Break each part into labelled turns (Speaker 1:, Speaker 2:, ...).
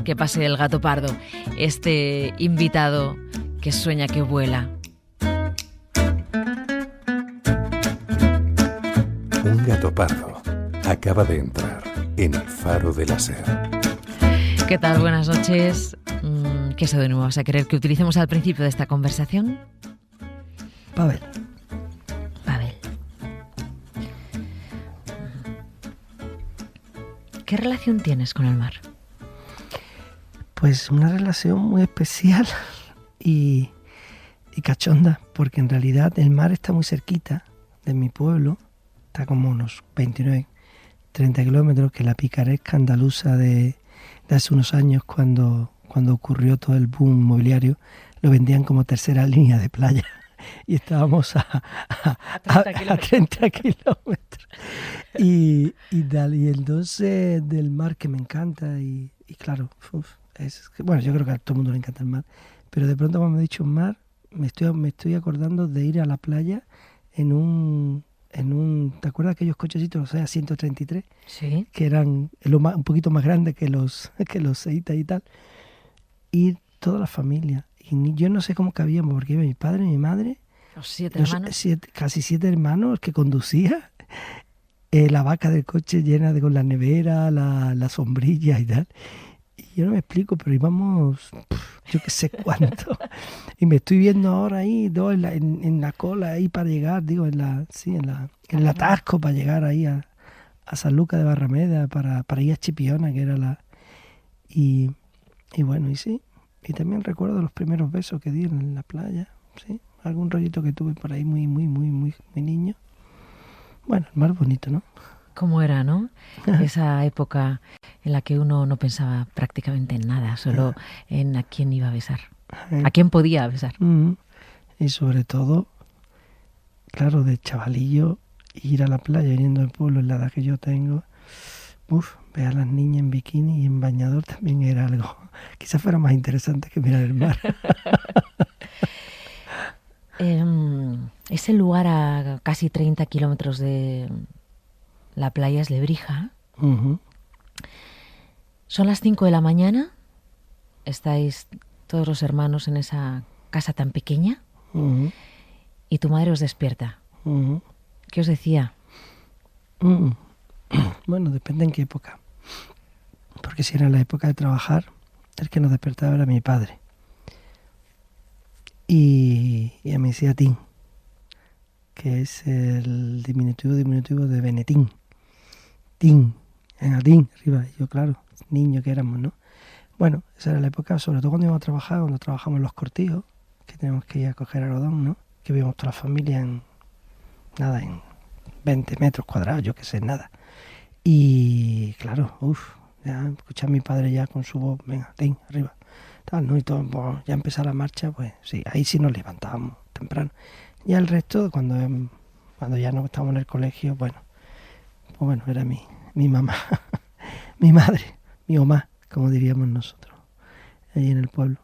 Speaker 1: que pase el gato pardo, este invitado que sueña que vuela.
Speaker 2: Un gato pardo acaba de entrar en el Faro de la Ser.
Speaker 1: ¿Qué tal? Buenas noches. ¿Qué seudónimo vas a querer que utilicemos al principio de esta conversación?
Speaker 3: Pavel.
Speaker 1: ¿Qué relación tienes con el mar?
Speaker 3: Pues una relación muy especial y cachonda, porque en realidad el mar está muy cerquita de mi pueblo, está como unos 29, 30 kilómetros, que la picaresca andaluza de hace unos años, cuando ocurrió todo el boom inmobiliario, lo vendían como tercera línea de playa y estábamos a 30 kilómetros. Y entonces del mar, que me encanta y claro, bueno, yo creo que a todo el mundo le encanta el mar, pero de pronto cuando me he dicho mar, me estoy acordando de ir a la playa en un ¿te acuerdas aquellos cochecitos, o sea, 133?
Speaker 1: Sí.
Speaker 3: Que eran un poquito más grandes que los Seita y tal. Ir toda la familia. Y yo no sé cómo cabíamos, porque iba mi padre, mi madre,
Speaker 1: los 7 hermanos.
Speaker 3: Casi 7 hermanos que conducía, la vaca del coche llena con la nevera, la sombrilla y tal. Y yo no me explico, pero íbamos yo qué sé cuánto. Y me estoy viendo ahora ahí, en la cola ahí para llegar, digo, en el atasco para llegar ahí a San Lucas de Barrameda, para ir a Chipiona, que era y bueno, y sí. Y también recuerdo los primeros besos que di en la playa, sí. Algún rollito que tuve por ahí muy niño. Bueno, el mar bonito, ¿no?
Speaker 1: ¿Cómo era, no? Esa época en la que uno no pensaba prácticamente en nada, solo en a quién iba a besar, a quién podía besar.
Speaker 3: Y sobre todo, claro, de chavalillo, ir a la playa viniendo del pueblo en la edad que yo tengo, ver a las niñas en bikini y en bañador también era algo, quizás fuera más interesante que mirar el mar.
Speaker 1: Ese lugar a casi 30 kilómetros de la playa es Lebrija.
Speaker 3: Uh-huh.
Speaker 1: Son las 5 de la mañana. Estáis todos los hermanos en esa casa tan pequeña.
Speaker 3: Uh-huh.
Speaker 1: Y tu madre os despierta.
Speaker 3: Uh-huh.
Speaker 1: ¿Qué os decía?
Speaker 3: Bueno, depende en qué época. Porque si era la época de trabajar, el que nos despertaba era mi padre. Y a mí decía Tim, que es el diminutivo de Benetín. Tim, arriba. Y yo, claro, niño que éramos, ¿no? Bueno, esa era la época, sobre todo cuando íbamos a trabajar, cuando trabajamos en los cortijos, que tenemos que ir a coger algodón, ¿no? Que vivíamos toda la familia en 20 metros cuadrados, yo qué sé, nada. Y claro, ya escuchar a mi padre ya con su voz, venga, Tim, arriba. Tal, ¿no? Y todo, ya empezar la marcha, pues sí, ahí sí nos levantábamos temprano. Ya el resto, cuando ya no estábamos en el colegio, pues bueno, era mi mamá, mi madre, mi mamá, como diríamos nosotros, ahí en el pueblo.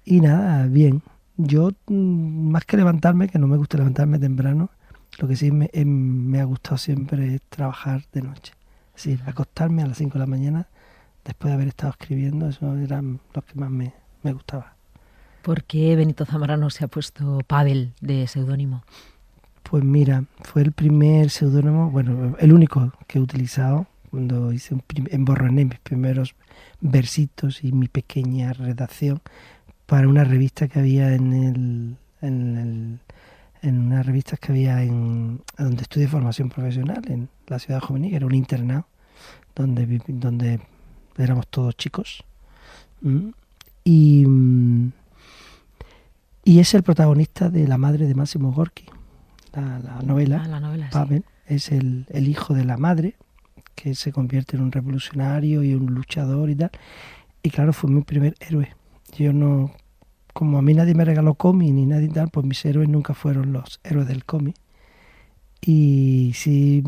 Speaker 3: Y nada, bien. Yo, más que levantarme, que no me gusta levantarme temprano, lo que sí me ha gustado siempre es trabajar de noche. Es decir, acostarme a las 5 de la mañana, después de haber estado escribiendo, eso era lo que más me gustaba.
Speaker 1: ¿Por qué Benito Zamorano se ha puesto Pavel de seudónimo?
Speaker 3: Pues mira, fue el primer seudónimo, bueno, el único que he utilizado cuando emborroné mis primeros versitos y mi pequeña redacción para una revista que había en unas revistas que había donde estudié formación profesional, en la ciudad juvenil, que era un internado donde éramos todos chicos. Y es el protagonista de La madre de Máximo Gorki, la novela.
Speaker 1: La novela,
Speaker 3: Pavel,
Speaker 1: sí.
Speaker 3: es el hijo de la madre, que se convierte en un revolucionario y un luchador y tal. Y claro, fue mi primer héroe. Yo no, como a mí nadie me regaló cómic ni nadie tal, pues mis héroes nunca fueron los héroes del cómic. Y sí,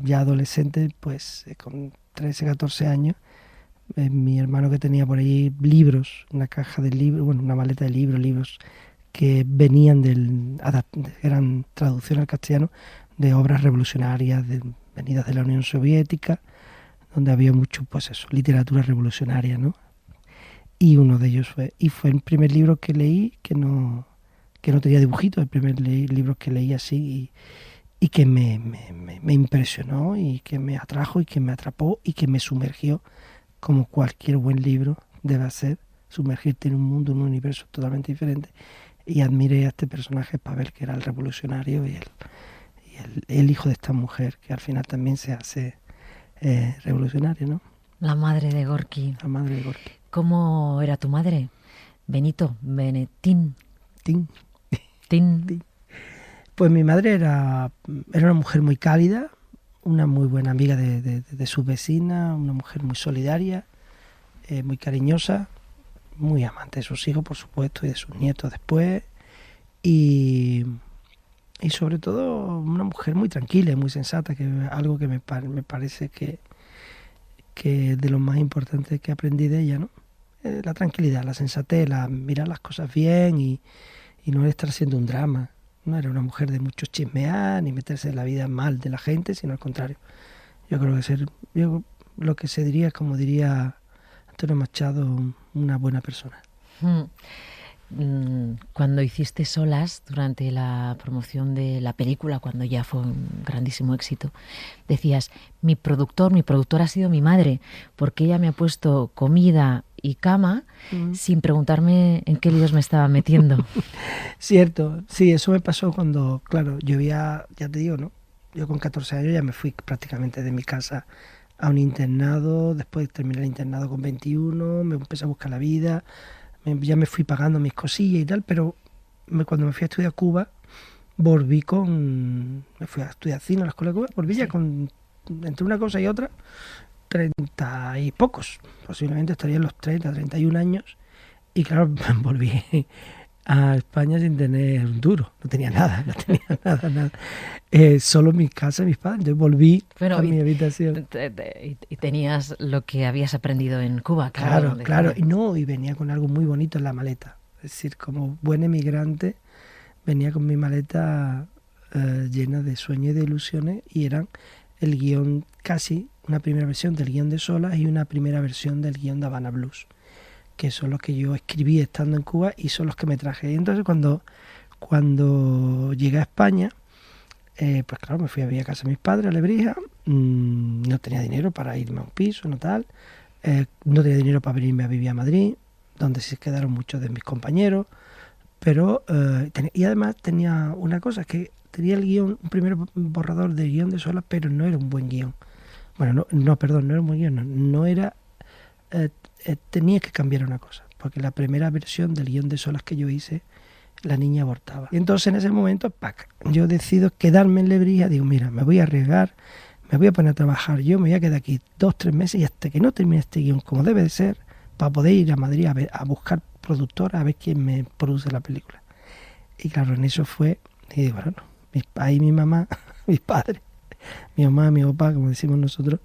Speaker 3: ya adolescente, pues con 13, 14 años, mi hermano, que tenía por ahí libros, una caja de libros, bueno, una maleta de libros que venían eran traducción al castellano de obras revolucionarias venidas de la Unión Soviética, donde había mucho, pues eso, literatura revolucionaria, ¿no? Y uno de ellos fue el primer libro que leí que no tenía dibujitos, el primer libro que leí así y que me impresionó y que me atrajo y que me atrapó y que me sumergió, como cualquier buen libro debe hacer, sumergirte en un mundo, en un universo totalmente diferente. Y admiré a este personaje, Pavel, que era el revolucionario y el hijo de esta mujer, que al final también se hace revolucionario, ¿no?
Speaker 1: La madre de Gorki.
Speaker 3: La madre de Gorki.
Speaker 1: ¿Cómo era tu madre? Benito, Benetín.
Speaker 3: Tin.
Speaker 1: Tin.
Speaker 3: Pues mi madre era una mujer muy cálida, una muy buena amiga de sus vecinas, una mujer muy solidaria, muy cariñosa, muy amante de sus hijos, por supuesto, y de sus nietos después, y sobre todo una mujer muy tranquila y muy sensata, que es algo que me parece que es de lo más importante que aprendí de ella, ¿no? La tranquilidad, la sensatez, mirar las cosas bien y no estar haciendo un drama. No era una mujer de mucho chismear ni meterse en la vida mal de la gente, sino al contrario. Yo creo que lo que se diría, como diría Antonio Machado, una buena persona.
Speaker 1: Cuando hiciste Solas, durante la promoción de la película, cuando ya fue un grandísimo éxito, decías, mi productor ha sido mi madre, porque ella me ha puesto comida y cama sin preguntarme en qué líos me estaba metiendo.
Speaker 3: Cierto, sí, eso me pasó cuando, claro, ya te digo, ¿no? Yo con 14 años ya me fui prácticamente de mi casa a un internado, después terminé el internado con 21, me empecé a buscar la vida, ya me fui pagando mis cosillas y tal, pero cuando me fui a estudiar a Cuba, me fui a estudiar cine a la escuela de Cuba, volví ya con, entre una cosa y otra, 30 y pocos, posiblemente estaría en los 30, 31 años, y claro, volví a España sin tener un duro, no tenía nada. Solo mi casa y mis padres, entonces volví a mi habitación.
Speaker 1: Y tenías lo que habías aprendido en Cuba,
Speaker 3: claro, y venía con algo muy bonito en la maleta, es decir, como buen emigrante, venía con mi maleta llena de sueños y de ilusiones, y eran el guión, casi una primera versión del guión de Solas y una primera versión del guión de Habana Blues, que son los que yo escribí estando en Cuba y son los que me traje. Y entonces cuando llegué a España, pues claro, me fui a vivir a casa de mis padres, a Lebrija, no tenía dinero para irme a un piso, no tenía dinero para venirme a vivir a Madrid, donde se quedaron muchos de mis compañeros, pero y además tenía una cosa, que tenía el guión, un primer borrador de guión de Solas, pero no era un buen guión. Bueno, no era un buen guión, no era... tenía que cambiar una cosa, porque la primera versión del guión de Solas que yo hice, la niña abortaba. Y entonces en ese momento, yo decido quedarme en Lebrija, digo, mira, me voy a arriesgar, me voy a poner a trabajar, yo me voy a quedar aquí 2-3 meses y hasta que no termine este guión como debe de ser, para poder ir a Madrid a buscar productora, a ver quién me produce la película. Y claro, en eso fue, y digo, bueno, ahí mi mamá, mis padres, mi mamá, mi papá, como decimos nosotros,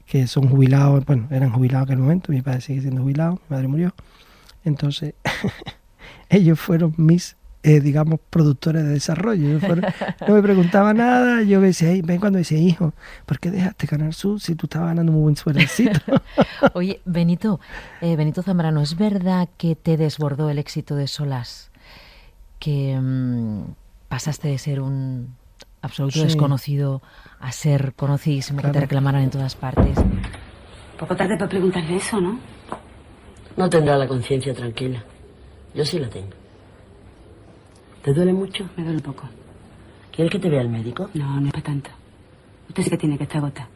Speaker 3: que son jubilados, bueno, eran jubilados en aquel momento, mi padre sigue siendo jubilado, mi madre murió, entonces ellos fueron mis, digamos, productores de desarrollo, no me preguntaban nada, yo decía, ven cuando decía, hijo, ¿por qué dejaste Canal Sur si tú estabas ganando un muy buen sueldecito?
Speaker 1: Oye, Benito Zambrano, ¿es verdad que te desbordó el éxito de Solas? Que pasaste de ser un absoluto desconocido a ser conocidísimo, claro, que te reclamaran en todas partes.
Speaker 4: Poco tarde para preguntarle eso, ¿no?
Speaker 5: No tendrá la conciencia tranquila. Yo sí la tengo. ¿Te duele mucho?
Speaker 4: Me duele poco.
Speaker 5: ¿Quieres que te vea el médico?
Speaker 4: No, no es para tanto. Usted sí que tiene que estar agotada.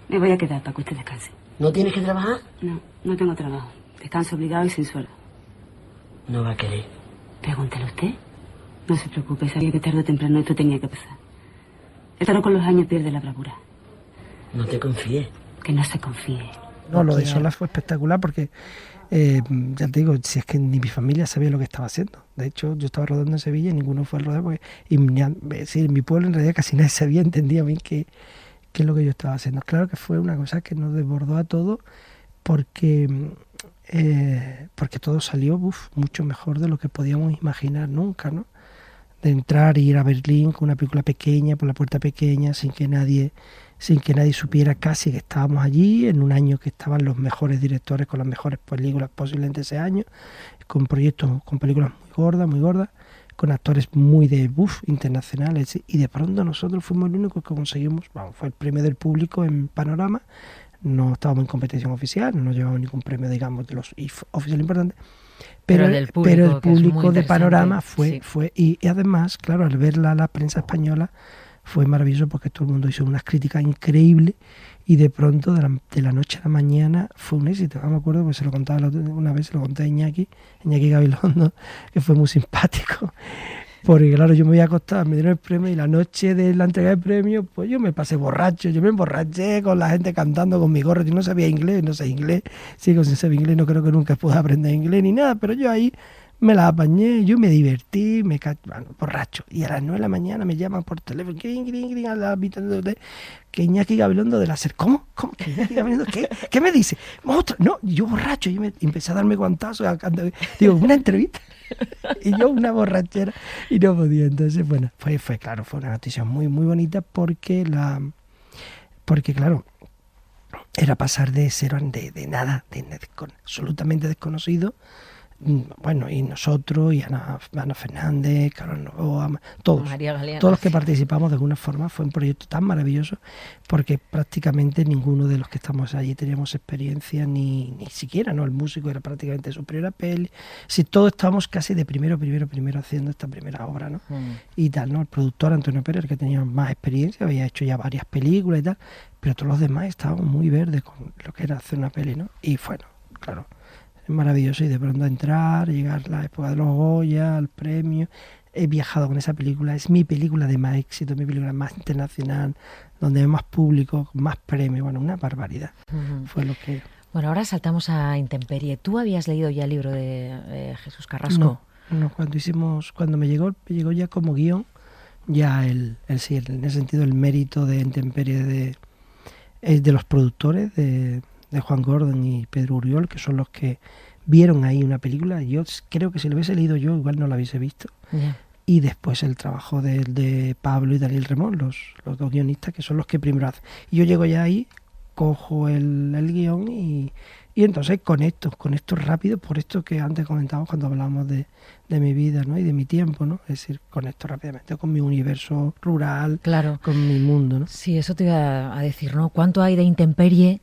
Speaker 4: Me voy a quedar para que usted descanse.
Speaker 5: ¿No tienes que trabajar?
Speaker 4: No tengo trabajo. Descanso obligado y sin sueldo.
Speaker 5: No va a querer.
Speaker 4: Pregúntale usted. No se preocupe, sabía que tarde o temprano esto tenía que pasar. El toro con los años pierde la bravura.
Speaker 5: No te confíes.
Speaker 4: Que no se confíe.
Speaker 3: No, lo de Solas fue espectacular porque, ya te digo, si es que ni mi familia sabía lo que estaba haciendo. De hecho, yo estaba rodando en Sevilla y ninguno fue al rodeo porque, en mi pueblo en realidad casi nadie sabía, entendía bien qué es lo que yo estaba haciendo. Claro que fue una cosa que nos desbordó a todos porque todo salió mucho mejor de lo que podíamos imaginar nunca, ¿no? De entrar e ir a Berlín con una película pequeña, por la puerta pequeña, sin que nadie sin que nadie supiera casi que estábamos allí, en un año que estaban los mejores directores con las mejores películas posiblemente ese año, con proyectos, con películas muy gordas, con actores muy de internacionales, y de pronto nosotros fuimos los únicos que conseguimos, fue el premio del público en Panorama. No estábamos en competición oficial, no nos llevamos ningún premio, digamos, de los oficiales importantes, pero el público de Panorama fue, y además, claro, al ver la prensa española fue maravilloso, porque todo el mundo hizo unas críticas increíbles, y de pronto, de la noche a la mañana, fue un éxito. Me acuerdo, pues se lo contaba una vez, se lo conté a Iñaki Gabilondo, que fue muy simpático, porque claro, yo me había acostado, me dieron el premio, y la noche de la entrega del premio, pues yo me pasé borracho, yo me emborraché con la gente cantando con mi gorro. Yo no sabía inglés, no sé inglés, sigo sin saber inglés, no creo que nunca pueda aprender inglés ni nada, pero yo ahí me la apañé, yo me divertí, borracho. Y a las 9 de la mañana me llaman por teléfono, a la habitación de hotel, que Iñaki Gabilondo de la SER. ¿Cómo? ¿Que Iñaki Gabilondo? ¿Qué me dice? ¡Ostras! No, yo borracho, yo empecé a darme guantazos, digo, una entrevista, y yo una borrachera, y no podía. Entonces, bueno, fue claro, fue una noticia muy bonita, porque claro, era pasar de cero, de nada, absolutamente desconocido. Bueno, y nosotros, y Ana Fernández, Carlos Novoa, todos los que participamos de alguna forma. Fue un proyecto tan maravilloso, porque prácticamente ninguno de los que estamos allí teníamos experiencia, ni siquiera, ¿no? El músico era prácticamente su primera peli. Si todos estábamos casi de primero haciendo esta primera obra, ¿no? Y tal, ¿no? El productor Antonio Pérez, el que tenía más experiencia, había hecho ya varias películas y tal, pero todos los demás estábamos muy verdes con lo que era hacer una peli, ¿no? Y bueno, claro, es maravilloso, y de pronto llegar la época de los Goya, el premio. He viajado con esa película, es mi película de más éxito, mi película más internacional, donde hay más público, más premio, bueno, una barbaridad. Fue lo que...
Speaker 1: Bueno, ahora saltamos a Intemperie. ¿Tú habías leído ya el libro de Jesús Carrasco?
Speaker 3: No, cuando me llegó ya como guión, ya en ese sentido el mérito de Intemperie es de los productores, de Juan Gordon y Pedro Uriol, que son los que vieron ahí una película. Yo creo que si lo hubiese leído yo, igual no la hubiese visto. Yeah. Y después el trabajo de Pablo y Daniel Remón, los dos guionistas, que son los que primero hacen. Y yo llego ya ahí, cojo el guión, y entonces conecto rápido, por esto que antes comentábamos cuando hablábamos de mi vida, ¿no? Y de mi tiempo, ¿no? Es decir, conecto rápidamente con mi universo rural,
Speaker 1: claro,
Speaker 3: con mi mundo, ¿no?
Speaker 1: Sí, eso te iba a decir, ¿no? ¿Cuánto hay de Intemperie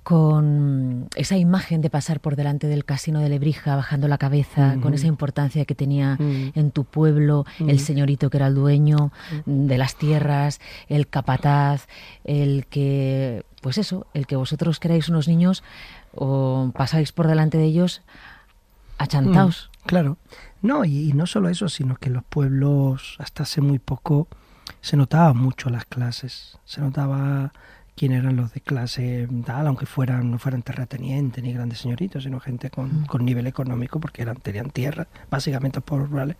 Speaker 1: con esa imagen de pasar por delante del casino de Lebrija, bajando la cabeza, con esa importancia que tenía en tu pueblo, el señorito que era el dueño de las tierras, el capataz, el que vosotros que erais unos niños o pasáis por delante de ellos achantaos?
Speaker 3: Claro. No, y no solo eso, sino que en los pueblos hasta hace muy poco se notaba mucho las clases, se notaba quién eran los de clase tal, aunque no fueran terratenientes ni grandes señoritos, sino gente con nivel económico, porque tenían tierra, básicamente pueblos rurales.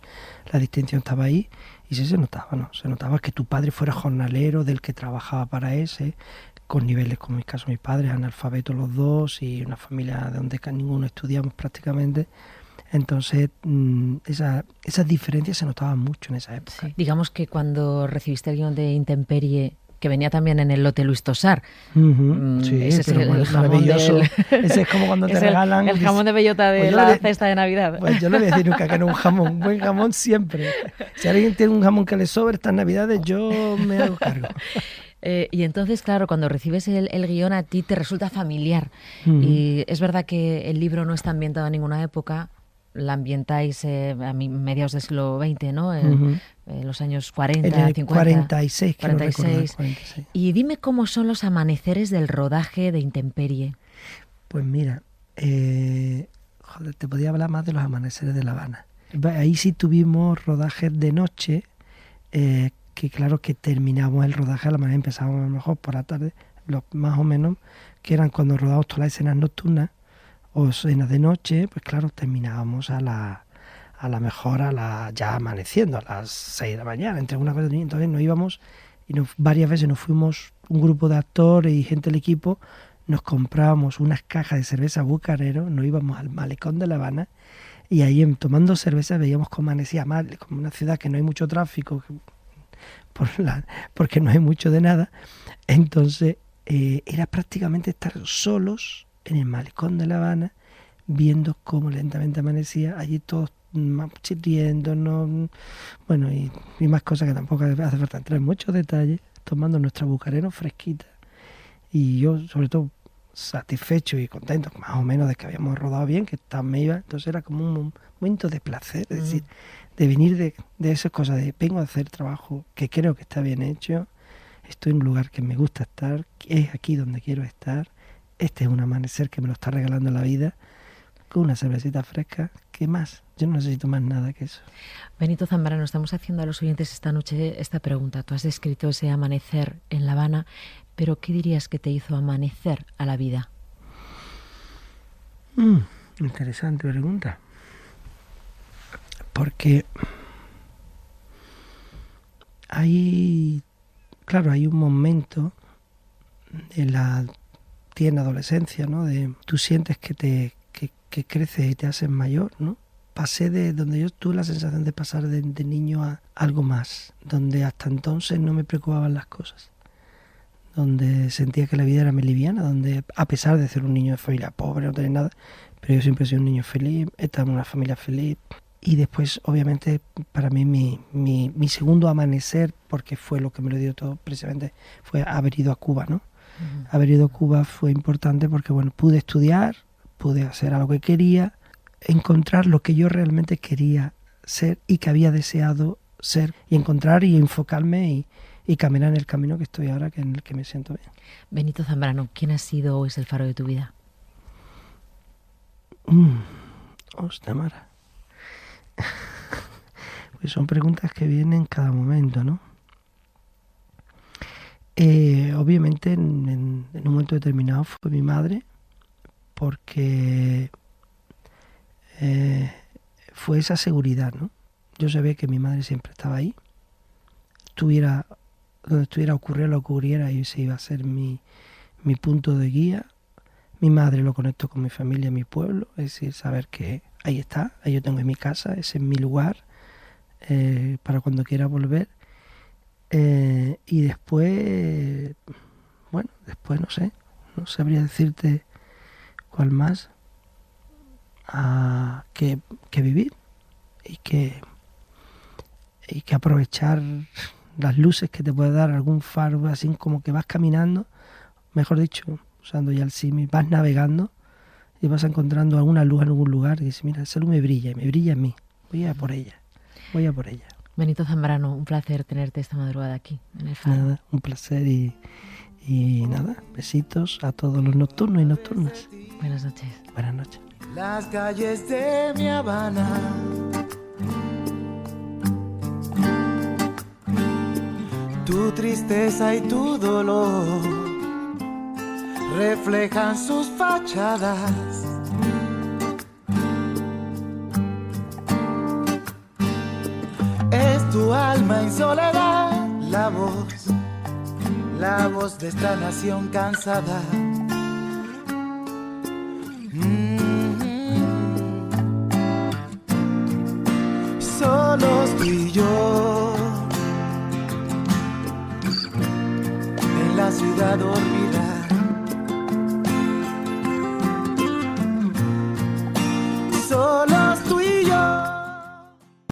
Speaker 3: La distinción estaba ahí, y sí se notaba, ¿no? Se notaba que tu padre fuera jornalero, del que trabajaba para ese, con niveles, como en mi caso, mis padres, analfabetos los dos, y una familia de donde ninguno estudiamos prácticamente. Entonces, esas diferencias se notaban mucho en esa época.
Speaker 1: Sí. Digamos que cuando recibiste el guión de Intemperie, que venía también en el lote Luis Tosar.
Speaker 3: Sí,
Speaker 1: ese es el jamón
Speaker 3: ese es como cuando te regalan...
Speaker 1: El jamón de bellota de la cesta de Navidad.
Speaker 3: Pues yo no voy a decir nunca que no un jamón. Un buen jamón siempre. Si alguien tiene un jamón que le sobre estas Navidades, yo me hago cargo.
Speaker 1: Y entonces, claro, cuando recibes el guión, a ti te resulta familiar. Y es verdad que el libro no está ambientado en ninguna época. La ambientáis a mediados del siglo XX, ¿no? Los años 40, 50.
Speaker 3: 46,
Speaker 1: 46.
Speaker 3: 46.
Speaker 1: Y dime cómo son los amaneceres del rodaje de Intemperie.
Speaker 3: Pues mira, te podía hablar más de los amaneceres de La Habana. Ahí sí tuvimos rodajes de noche, que claro que terminamos el rodaje a la mañana, empezábamos a lo mejor por la tarde, más o menos, que eran cuando rodábamos todas las escenas nocturnas o escenas de noche, pues claro, terminábamos ya amaneciendo, a las 6 de la mañana, entre una cosa y otra. Entonces nos íbamos, y varias veces nos fuimos, un grupo de actores y gente del equipo, nos comprábamos unas cajas de cerveza Bucarero, nos íbamos al malecón de La Habana, y ahí tomando cerveza veíamos cómo amanecía mal, como una ciudad que no hay mucho tráfico, porque no hay mucho de nada. Entonces era prácticamente estar solos en el malecón de La Habana, viendo cómo lentamente amanecía, allí todos chirriendo, bueno, y más cosas que tampoco hace falta entrar en muchos detalles, tomando nuestra bucarero fresquita, y yo sobre todo satisfecho y contento más o menos de que habíamos rodado bien, que me iba. Entonces era como un momento de placer, es decir, de venir de esas cosas, de vengo a hacer trabajo que creo que está bien hecho, estoy en un lugar que me gusta estar, es aquí donde quiero estar, este es un amanecer que me lo está regalando la vida, con una cervecita fresca. ¿Qué más? Yo no necesito más nada que eso.
Speaker 1: Benito Zambrano, estamos haciendo a los oyentes esta noche esta pregunta. Tú has descrito ese amanecer en La Habana, pero ¿qué dirías que te hizo amanecer a la vida?
Speaker 3: Interesante pregunta. Porque hay un momento en la tierna adolescencia, ¿no? Tú sientes que creces y te haces mayor, ¿no? Pasé de donde yo tuve la sensación de pasar de niño a algo más, donde hasta entonces no me preocupaban las cosas, donde sentía que la vida era muy liviana, donde a pesar de ser un niño de familia pobre, no tener nada, pero yo siempre he sido un niño feliz, he estado en una familia feliz. Y después, obviamente, para mí mi segundo amanecer, porque fue lo que me lo dio todo, precisamente, fue haber ido a Cuba, ¿no? Haber ido a Cuba fue importante porque, bueno, pude estudiar, pude hacer algo que quería, encontrar lo que yo realmente quería ser y que había deseado ser, y encontrar y enfocarme y caminar en el camino que estoy ahora, que en el que me siento bien.
Speaker 1: Benito Zambrano, ¿quién ha sido o es el faro de tu vida?
Speaker 3: Hostia, Mara. Pues son preguntas que vienen en cada momento, ¿no? Obviamente en un momento determinado fue mi madre, porque fue esa seguridad, ¿no? Yo sabía que mi madre siempre estaba ahí, donde estuviera ocurriera lo que ocurriera, y ese iba a ser mi punto de guía. Mi madre lo conecto con mi familia, mi pueblo, es decir, saber que ahí está, ahí yo tengo en mi casa, ese es mi lugar, para cuando quiera volver. Y después, después no sabría decirte cuál más que vivir y que aprovechar las luces que te puede dar algún faro, así como que vas caminando, mejor dicho, usando ya el símil, vas navegando y vas encontrando alguna luz en algún lugar y dices, mira, esa luz me brilla en mí, voy a por ella.
Speaker 1: Benito Zambrano, un placer tenerte esta madrugada aquí en el faro.
Speaker 3: Nada, un placer y nada, besitos a todos los nocturnos y nocturnas.
Speaker 1: Buenas noches.
Speaker 3: Buenas noches.
Speaker 6: Las calles de mi Habana, tu tristeza y tu dolor reflejan sus fachadas. Es tu alma en soledad, la voz de esta nación cansada. Solos tú y yo en la ciudad dormida.